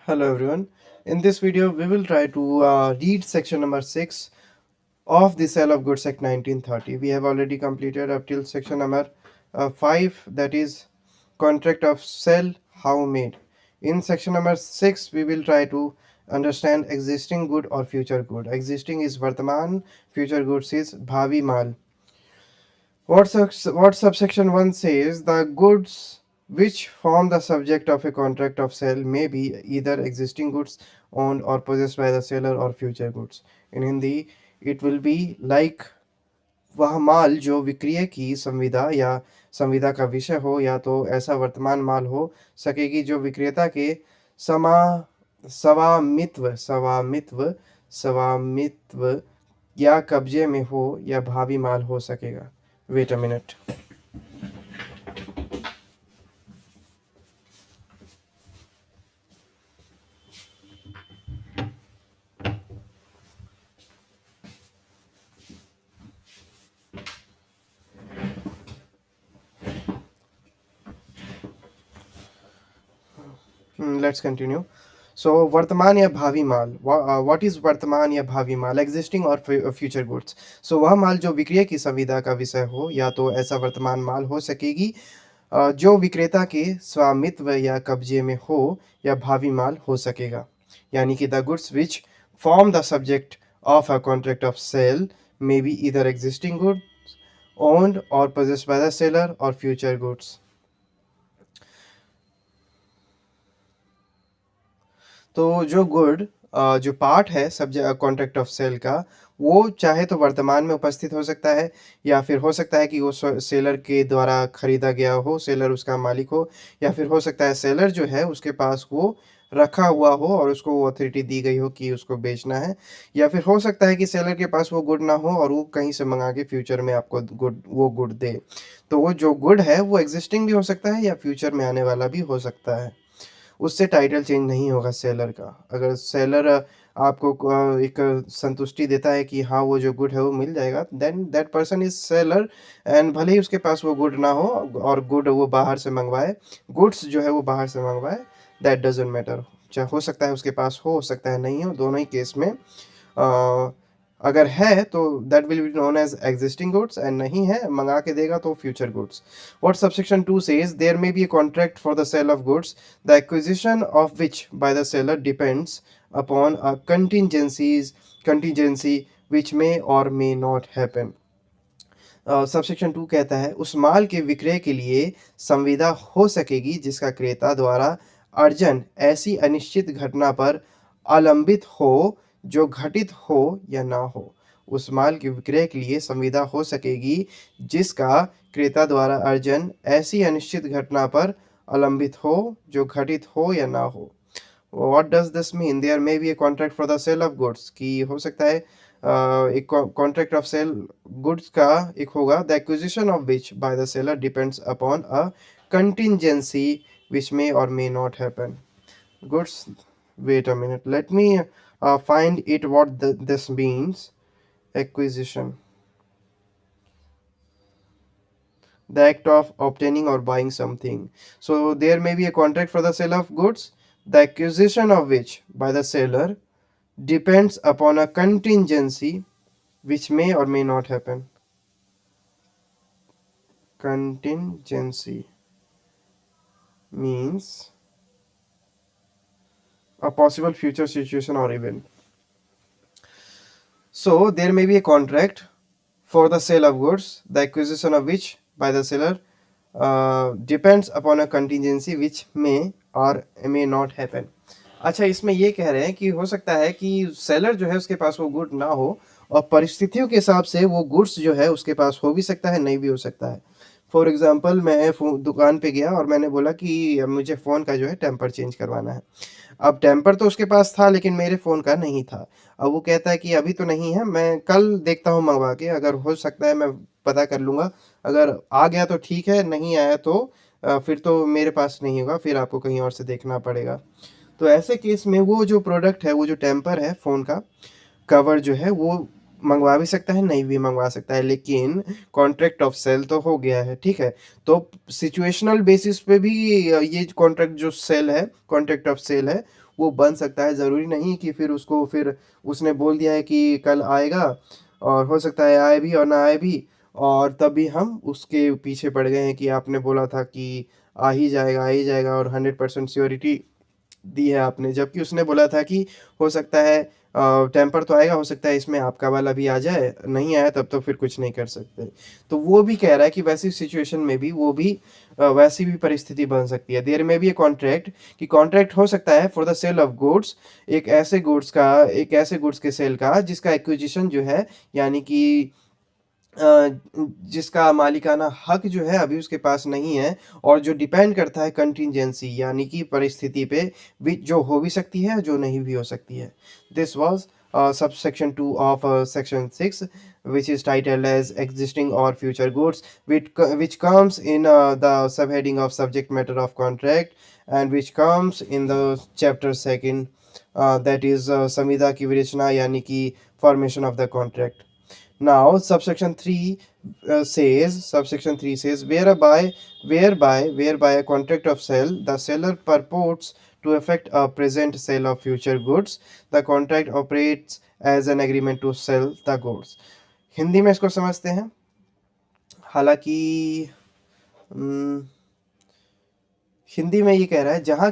Hello everyone. In this video, we will try to read section number 6 of the Sale of Goods Act 1930. We have already completed up till section number 5, that is contract of sale, how made. In section number 6, we will try to understand existing good or future good. Existing is Vartaman, future goods is Bhavi Mal. What subsection 1 says, the goods which form the subject of a contract of sale may be either existing goods owned or possessed by the seller or future goods. In Hindi, it will be like वह माल जो विक्रय की संविदा या संविदा का विषय हो या तो ऐसा वर्तमान माल हो सकेगी जो विक्रेता के समा स्वामित्व स्वामित्व स्वामित्व या कब्जे में हो या भावी माल हो सकेगा. Wait a minute. Let's continue. So वर्तमान या भावी माल, what is वर्तमान या भावी माल, existing और future goods. So वह माल जो विक्रय की संविदा का विषय हो या तो ऐसा वर्तमान माल हो सकेगी जो विक्रेता के स्वामित्व या कब्जे में हो या भावी माल हो सकेगा. यानी कि the goods which form the subject of a contract of sale may be either existing goods owned or possessed by the seller or future goods. तो जो गुड जो पार्ट है सब्जेक्ट कॉन्ट्रैक्ट ऑफ सेल का, वो चाहे तो वर्तमान में उपस्थित हो सकता है या फिर हो सकता है कि वो सेलर के द्वारा खरीदा गया हो, सेलर उसका मालिक हो, या फिर हो सकता है सेलर जो है उसके पास वो रखा हुआ हो और उसको वो अथॉरिटी दी गई हो कि उसको बेचना है, या फिर हो सकता है कि सेलर के पास वो गुड ना हो और वो कहीं से मंगा के फ्यूचर में आपको गुड दे. तो वो जो गुड है वो एग्जिस्टिंग भी हो सकता है या फ्यूचर में आने वाला भी हो सकता है. उससे टाइटल चेंज नहीं होगा सेलर का. अगर सेलर आपको एक संतुष्टि देता है कि हाँ वो जो गुड है वो मिल जाएगा, then that person is seller. And भले ही उसके पास वो गुड ना हो और गुड वो बाहर से मंगवाए, गुड्स जो है वो बाहर से मंगवाए, दैट डजेंट मैटर. चाहे हो सकता है उसके पास हो सकता है नहीं हो, दोनों ही केस में अगर है तो that will be known as existing goods, and नहीं है मंगा के देगा तो future goods. What subsection 2 says, there may be a contract for the sale of goods, the acquisition of which by the seller depends upon a contingency which may or may not happen. Subsection 2 कहता है उस माल के विक्रय के लिए संविदा हो सकेगी जिसका क्रेता द्वारा अर्जन ऐसी अनिश्चित घटना पर अवलंबित हो जो घटित हो या ना हो. उस माल के विक्रय के लिए संविदा हो सकेगी जिसका क्रेता द्वारा अर्जन ऐसी अनिश्चित घटना पर अवलंबित हो जो घटित हो या ना हो. What does this mean? There may be a contract for the sale of goods. कि हो सकता है एक कॉन्ट्रैक्ट ऑफ सेल गुड्स का एक होगा, the acquisition of which by the seller depends upon a contingency which may or may not happen. Goods, wait a minute, let me find it what this means. Acquisition, the act of obtaining or buying something. So there may be a contract for the sale of goods, the acquisition of which by the seller depends upon a contingency which may or may not happen. Contingency means a possible future situation or event. So there may be a contract for the sale of goods, the acquisition of which by the seller depends upon a contingency which may or may not happen. अच्छा, इसमें ये कह रहे हैं कि हो सकता है कि सेलर जो है उसके पास वो गुड ना हो और परिस्थितियों के हिसाब से वो गुड्स जो है उसके पास हो भी सकता है, नहीं भी हो सकता है. फॉर एग्जांपल, मैं दुकान पे गया और मैंने बोला कि मुझे फ़ोन का जो है टेम्पर चेंज करवाना है. अब टेम्पर तो उसके पास था लेकिन मेरे फ़ोन का नहीं था. अब वो कहता है कि अभी तो नहीं है, मैं कल देखता हूँ मंगवा के, अगर हो सकता है मैं पता कर लूँगा, अगर आ गया तो ठीक है, नहीं आया तो फिर तो मेरे पास नहीं होगा, फिर आपको कहीं और से देखना पड़ेगा. तो ऐसे केस में वो जो प्रोडक्ट है, वो जो टेम्पर है फ़ोन का, कवर जो है वो मँगवा भी सकता है, नहीं भी मँगवा सकता है, लेकिन कॉन्ट्रैक्ट ऑफ सेल तो हो गया है, ठीक है? तो सिचुएशनल बेसिस पे भी ये कॉन्ट्रैक्ट जो सेल है, कॉन्ट्रैक्ट ऑफ सेल है, वो बन सकता है। ज़रूरी नहीं कि फिर उसने बोल दिया है कि कल आएगा, और हो सकता है आए भी और ना आए भी, और तब भी हम उसके पीछे पड़ गए हैं कि आपने बोला था कि आ ही जाएगा, और 100% श्योरिटी दी है आपने, जबकि उसने बोला था कि हो सकता है टेम्पर तो आएगा, हो सकता है इसमें आपका वाला भी आ जाए, नहीं आया तब तो फिर कुछ नहीं कर सकते। तो वो भी कह रहा है कि वैसी सिचुएशन में भी वो भी वैसी भी परिस्थिति बन सकती है। देयर में भी ए कॉन्ट्रैक्ट, कि कॉन्ट्रैक्ट हो सकता है for the sale of goods, एक ऐसे गुड्स के सेल का जिसका एक्विजिशन जो है, यानी कि अ, जिसका मालिकाना हक जो है अभी उसके पास नहीं है, और जो डिपेंड करता है कंटिंजेंसी, यानी कि परिस्थिति पे, जो हो भी सकती है, जो नहीं भी हो सकती है। This was subsection 2 of section 6, which is titled as existing or future goods, which comes in the subheading of subject matter of contract, and which comes in the chapter second, that is संविदा की विरचना, यानी कि formation of the contract. Now, subsection 3 says, whereby a contract of sale, the seller purports to effect a present sale of future goods, the contract operates as an agreement to sell the goods. Hindi में इसको समझते हैं। हालांकि हिंदी में ये कह रहा है, जहाँ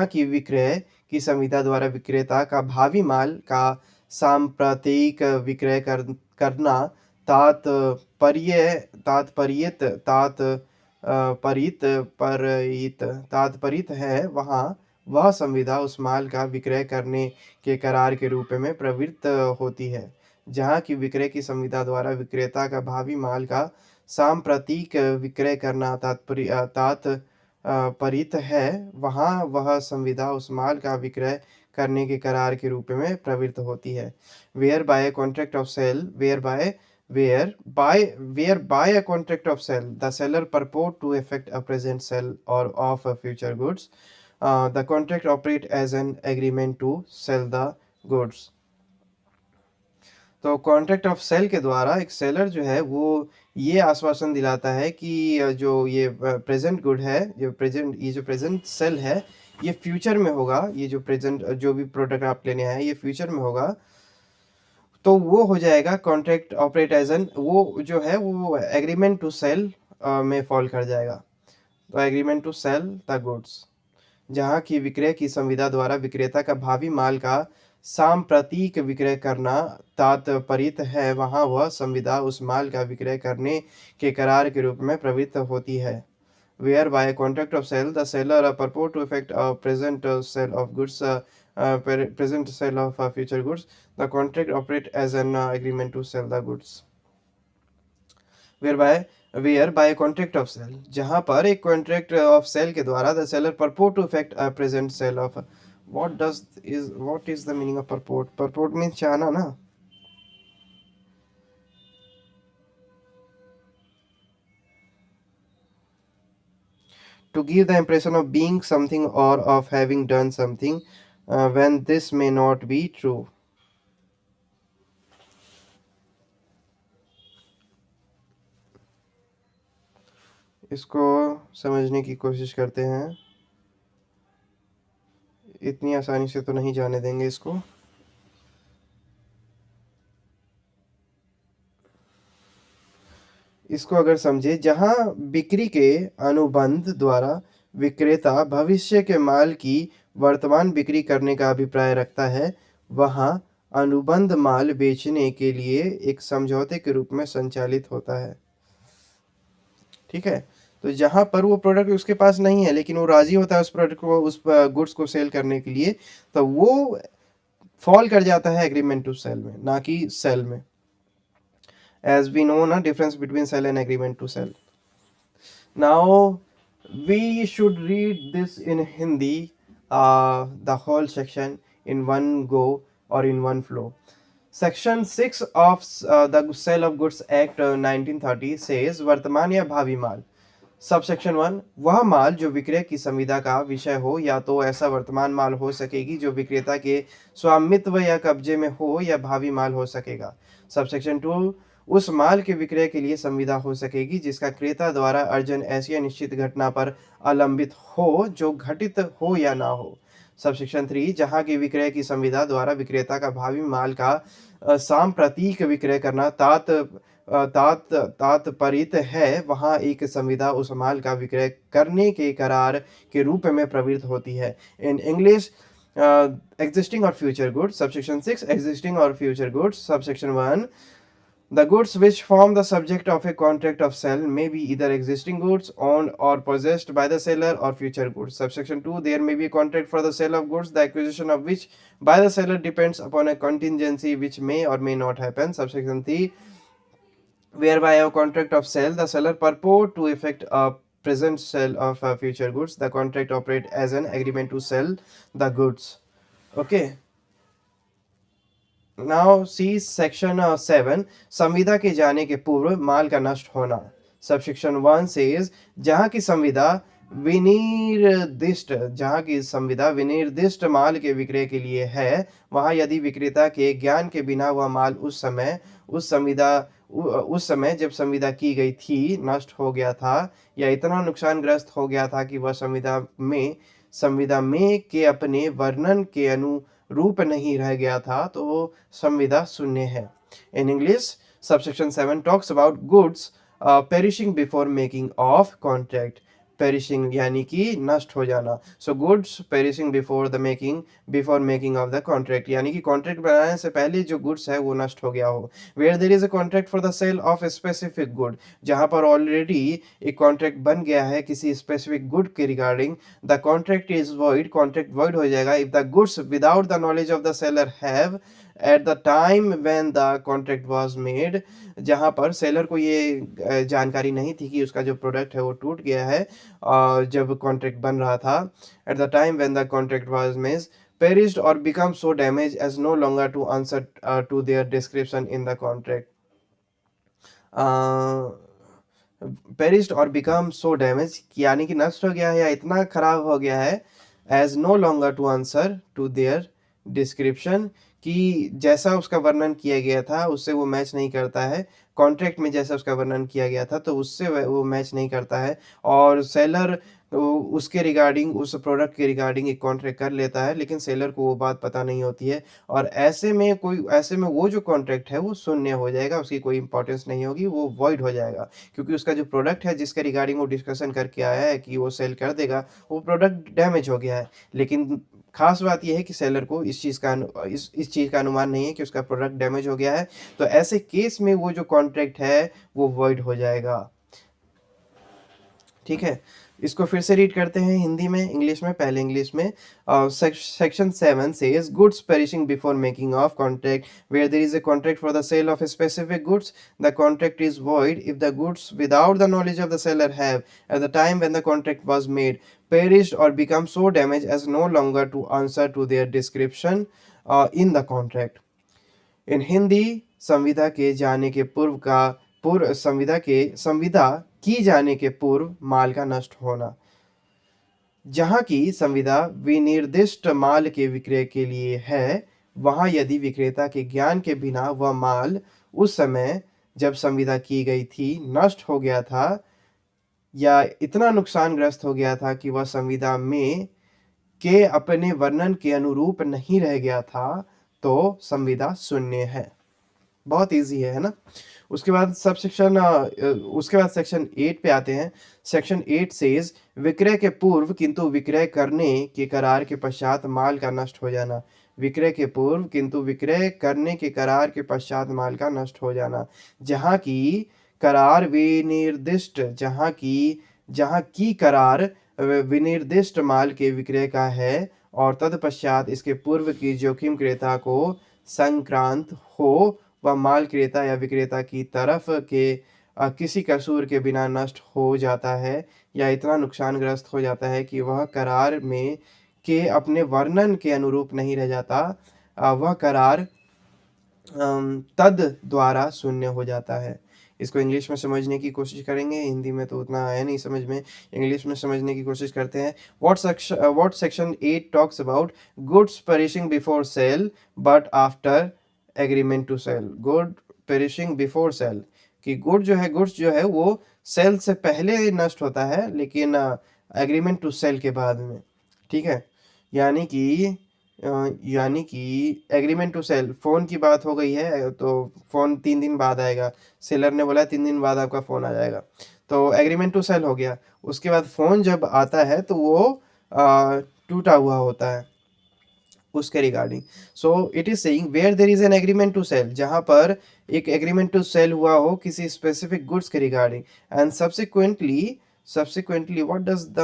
की विक्रय की संविदा द्वारा विक्रेता का भावी माल का सांप्रतिक विक्रय करना तात्पर्य तात्पर्यित तात्परित परित तात्परित है, वहाँ वह संविदा उस माल का विक्रय करने के करार के रूप में प्रवृत्त होती है। जहाँ की विक्रय की संविदा द्वारा विक्रेता का भावी माल का सांप्रतिक विक्रय करना तात्परित है, वहाँ वह संविदा उस माल का विक्रय करने के करार के रूप में प्रवृत्त होती है। Whereby contract of sale whereby a contract of sale the seller purport to effect a present sale or of a future goods, the contract operate as an agreement to sell the goods. तो contract of cell के द्वारा एक seller जो है वो ये आश्वासन दिलाता है कि जो ये प्रेजेंट गुड है, ये जो प्रेजेंट सेल है, ये फ्यूचर में होगा। ये जो प्रेजेंट जो भी प्रोडक्ट आप लेने आए ये फ्यूचर में होगा, तो वो हो जाएगा कॉन्ट्रैक्ट ऑपरेट एज एन, वो जो है वो एग्रीमेंट टू सेल में फॉल कर जाएगा। तो agreement to sell the goods, जहाँ की विक्रय की संविदा द्वारा विक्रेता का भावी माल का सांप्रतिक विक्रय करना तात्पर्यित है, वहाँ वह संविदा उस माल का विक्रय करने के करार के रूप में प्रवृत्त होती है। Where by a contract of sale, the seller purport to effect a present sale of goods, present sale of future goods. The contract operate as an agreement to sell the goods. Whereby where by a contract of sale, जहाँ पर एक contract of sale के द्वारा the seller purport to effect a present sale of, what is the meaning of purport? Purport means चाहना ना। To give the impression of being something or of having done something, when this may not be true. इसको समझने की कोशिश करते हैं, इतनी आसानी से तो नहीं जाने देंगे इसको। इसको अगर समझे, जहां बिक्री के अनुबंध द्वारा विक्रेता भविष्य के माल की वर्तमान बिक्री करने का अभिप्राय रखता है, वहां अनुबंध माल बेचने के लिए एक समझौते के रूप में संचालित होता है। ठीक है, तो जहां पर वो प्रोडक्ट उसके पास नहीं है लेकिन वो राजी होता है उस प्रोडक्ट को, उस गुड्स को सेल करने के लिए, तो वो फॉल कर जाता है एग्रीमेंट टू सेल में, ना कि सेल में। as we know na difference between sell and agreement to sell. Now we should read this in Hindi, the whole section in one go or in one flow. Section 6 of the Sale of Goods Act 1930 says वर्तमान या भावी माल। Subsection 1 वह माल जो विक्रय की संविदा का विषय हो या तो ऐसा वर्तमान माल हो सकेगी जो विक्रेता के स्वामित्व या कब्जे में हो या भावी माल हो सकेगा। सबसेक्शन 2 उस माल के विक्रय के लिए संविदा हो सकेगी जिसका क्रेता द्वारा अर्जन ऐसी निश्चित घटना पर अवलंबित हो जो घटित हो या ना हो। सबसेक्शन 3 जहाँ की विक्रय की संविदा द्वारा विक्रेता का भावी माल का सांप्रतिक विक्रय करना तात्पर्यित है, वहाँ एक संविदा उस माल का विक्रय करने के करार के रूप में प्रवृत्त होती है। In English existing or future goods. Subsection 6 existing or future goods. Subsection 1 the goods which form the subject of a contract of sale may be either existing goods owned or possessed by the seller or future goods. Subsection 2 there may be a contract for the sale of goods the acquisition of which by the seller depends upon a contingency which may or may not happen. Subsection 3 whereby a contract of sale the seller purport to effect a present sale of future goods. The contract operate as an agreement to sell the goods. Okay. Now see section 7 संविदा के जाने के पूर्व माल का नष्ट होना। Subsection 1 says जहाँ की संविदा विनिर्दिष्ट माल के विक्रय के लिए है, वहाँ यदि विक्रेता के ज्ञान के बिना वह माल उस समय जब संविदा की गई थी नष्ट हो गया था या इतना नुकसानग्रस्त हो गया था कि वह संविदा में के अपने वर्णन के अनुरूप नहीं रह गया था, तो संविदा शून्य है। In English subsection 7 talks about goods perishing before making of contract. Perishing यानी कि नष्ट हो जाना। So goods perishing before making of the contract, यानी कि कॉन्ट्रैक्ट बनाने से पहले जो गुड्स है वो नष्ट हो गया हो। Where there is a contract for the sale of a specific good, जहां पर ऑलरेडी एक कॉन्ट्रैक्ट बन गया है किसी स्पेसिफिक गुड के regarding, the contract is void, contract void हो जाएगा if the goods without the knowledge of the seller have at the time when the contract was made, जहां पर सेलर को ये जानकारी नहीं थी कि उसका जो प्रोडक्ट है वो टूट गया है जब कॉन्ट्रैक्ट बन रहा था। Eight the time when the contract was made perished or become so damaged as no longer to answer to their description in the contract. Perished और बिकम सो डैमेज यानी कि नष्ट हो गया है या इतना खराब हो गया है, as no longer to answer to their description, कि जैसा उसका वर्णन किया गया था उससे वो मैच नहीं करता है, कॉन्ट्रैक्ट में जैसा उसका वर्णन किया गया था तो उससे वो मैच नहीं करता है, और सेलर उसके रिगार्डिंग उस प्रोडक्ट के रिगार्डिंग एक कॉन्ट्रैक्ट कर लेता है लेकिन सेलर को वो बात पता नहीं होती है, और ऐसे में वो जो कॉन्ट्रैक्ट है वो शून्य हो जाएगा, उसकी कोई इंपॉर्टेंस नहीं होगी, वो वॉइड हो जाएगा, क्योंकि उसका जो प्रोडक्ट है जिसके रिगार्डिंग वो डिस्कशन करके आया है कि वो सेल कर देगा, वो प्रोडक्ट डैमेज हो गया है। लेकिन खास बात यह है कि सेलर को इस चीज़ का अनुमान नहीं है कि उसका प्रोडक्ट डैमेज हो गया है, तो ऐसे केस में वो जो कॉन्ट्रैक्ट है वो वॉइड हो जाएगा। ठीक है, इसको फिर से रीड करते हैं हिंदी में, इंग्लिश में। पहले इंग्लिश में। Section 7 says goods perishing before making of contract, where there is a contract for the sale of a specific goods, the contract is void if the goods without the knowledge of the seller have at the time when the contract was made perished or become so damaged as no longer to answer to their description in the contract. इन हिंदी संविदा के जाने के संविदा की जाने के पूर्व माल का नष्ट होना। जहाँ की संविदा विनिर्दिष्ट माल के विक्रय के लिए है, वहाँ यदि विक्रेता के ज्ञान के बिना वह माल उस समय जब संविदा की गई थी नष्ट हो गया था या इतना नुकसानग्रस्त हो गया था कि वह संविदा में के अपने वर्णन के अनुरूप नहीं रह गया था, तो संविदा शून्य है। बहुत इजी है ना। उसके बाद सेक्शन 8 पे आते हैं। सेक्शन 8 सेज विक्रय के पूर्व किंतु विक्रय करने के करार के पश्चात माल का नष्ट हो जाना। विक्रय के पूर्व किंतु विक्रय करने के करार के पश्चात माल का नष्ट हो जाना। जहाँ की करार विनिर्दिष्ट माल के विक्रय का है और तत्पश्चात इसके पूर्व की जोखिम क्रेता को संक्रांत हो, वह माल क्रेता या विक्रेता की तरफ के किसी कसूर के बिना नष्ट हो जाता है या इतना नुकसानग्रस्त हो जाता है कि वह करार में के अपने वर्णन के अनुरूप नहीं रह जाता, वह करार तद द्वारा शून्य हो जाता है। इसको इंग्लिश में समझने की कोशिश करेंगे, हिंदी में तो उतना है नहीं समझ में, इंग्लिश में समझने की कोशिश करते हैं। What section 8 talks about goods perishing before sale but after agreement to sell. Good perishing before sale, कि गुड्स जो है वो सेल से पहले नष्ट होता है, लेकिन एग्रीमेंट टू सेल के बाद में, ठीक है। यानी कि एग्रीमेंट टू सेल, फ़ोन की बात हो गई है तो फ़ोन 3 दिन बाद आएगा, सेलर ने बोला 3 दिन बाद आपका फ़ोन आ जाएगा, तो एग्रीमेंट टू सेल हो गया। उसके बाद फ़ोन जब आता है तो वो टूटा हुआ होता है उसके regarding. So it is saying where there is an agreement to sell, जहां पर एक एग्रीमेंट टू सेल हुआ हो किसी स्पेसिफिक गुड्स के regarding, and subsequently what does the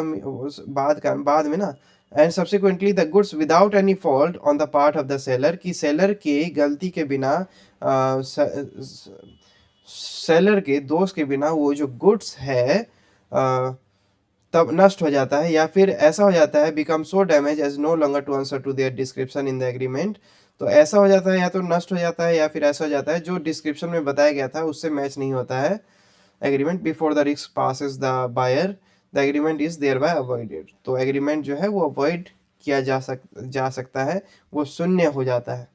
बाद में ना, and subsequently the goods without any fault on the part of the seller, की सेलर के गलती के बिना, सेलर के दोष के बिना वो जो गुड्स है तब नष्ट हो जाता है, या फिर ऐसा हो जाता है become so damage as no longer to answer to their description in the agreement. तो ऐसा हो जाता है, या तो नष्ट हो जाता है या फिर ऐसा हो जाता है जो डिस्क्रिप्शन में बताया गया था उससे मैच नहीं होता है agreement. Before the risk passes the buyer the agreement is thereby avoided. तो एग्रीमेंट जो है वो अवॉइड किया जा सकता है, वो शून्य हो जाता है,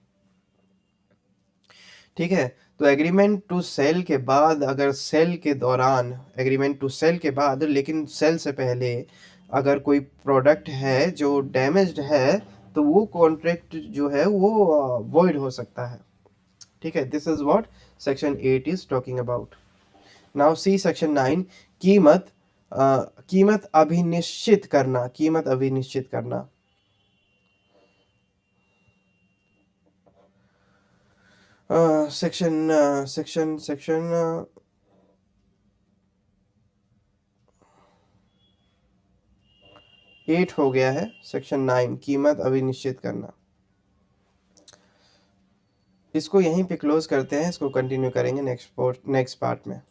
ठीक है। तो एग्रीमेंट टू सेल के बाद, अगर सेल के दौरान, एग्रीमेंट टू सेल के बाद लेकिन सेल से पहले अगर कोई प्रोडक्ट है जो डैमेज्ड है, तो वो कॉन्ट्रैक्ट जो है वो वॉइड हो सकता है, ठीक है। This is what section 8 is talking about. Now see section 9, कीमत कीमत अभिनिश्चित करना, कीमत अभिनिश्चित करना। सेक्शन 8 हो गया है, सेक्शन 9 कीमत अभिनिश्चित करना। इसको यहीं पे क्लोज करते हैं, इसको कंटिन्यू करेंगे नेक्स्ट पार्ट में।